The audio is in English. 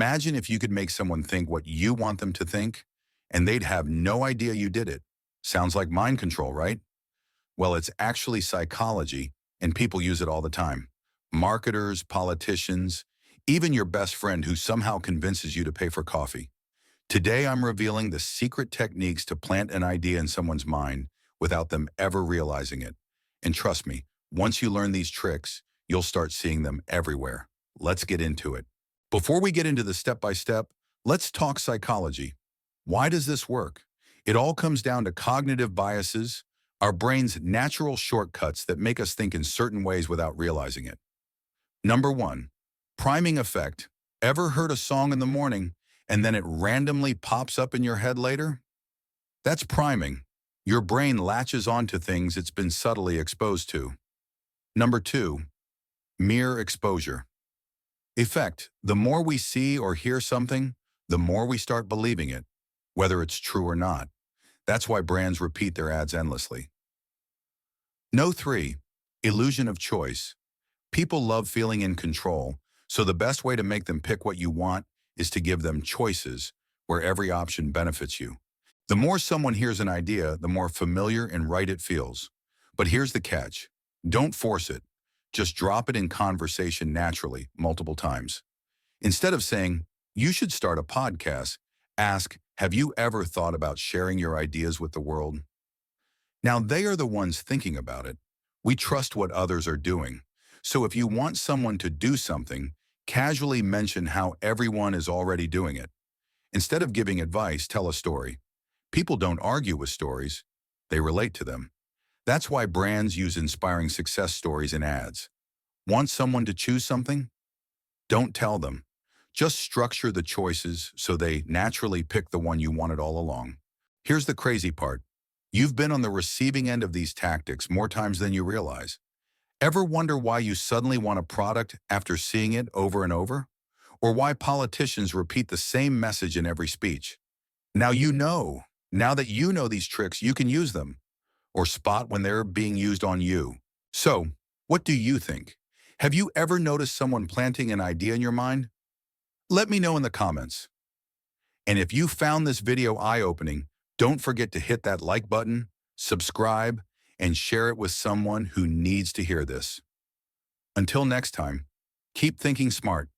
Imagine if you could make someone think what you want them to think, and they'd have no idea you did it. Sounds like mind control, right? Well, it's actually psychology, and people use it all the time. Marketers, politicians, even your best friend who somehow convinces you to pay for coffee. Today, I'm revealing the secret techniques to plant an idea in someone's mind without them ever realizing it. And trust me, once you learn these tricks, you'll start seeing them everywhere. Let's get into it. Before we get into the step-by-step, let's talk psychology. Why does this work? It all comes down to cognitive biases, our brain's natural shortcuts that make us think in certain ways without realizing it. Number one, priming effect. Ever heard a song in the morning and then it randomly pops up in your head later? That's priming. Your brain latches onto things it's been subtly exposed to. Number two, mere exposure. Effect. The more we see or hear something, the more we start believing it, whether it's true or not. That's why brands repeat their ads endlessly. No three, illusion of choice. People love feeling in control, so the best way to make them pick what you want is to give them choices where every option benefits you. The more someone hears an idea, the more familiar and right it feels. But here's the catch. Don't force it. Just drop it in conversation naturally, multiple times. Instead of saying, you should start a podcast, ask, have you ever thought about sharing your ideas with the world? Now they are the ones thinking about it. We trust what others are doing. So if you want someone to do something, casually mention how everyone is already doing it. Instead of giving advice, tell a story. People don't argue with stories. They relate to them. That's why brands use inspiring success stories in ads. Want someone to choose something? Don't tell them. Just structure the choices so they naturally pick the one you wanted all along. Here's the crazy part. You've been on the receiving end of these tactics more times than you realize. Ever wonder why you suddenly want a product after seeing it over and over? Or why politicians repeat the same message in every speech? Now you know. Now that you know these tricks, you can use them or spot when they're being used on you. So, what do you think? Have you ever noticed someone planting an idea in your mind? Let me know in the comments. And if you found this video eye-opening, don't forget to hit that like button, subscribe, and share it with someone who needs to hear this. Until next time, keep thinking smart.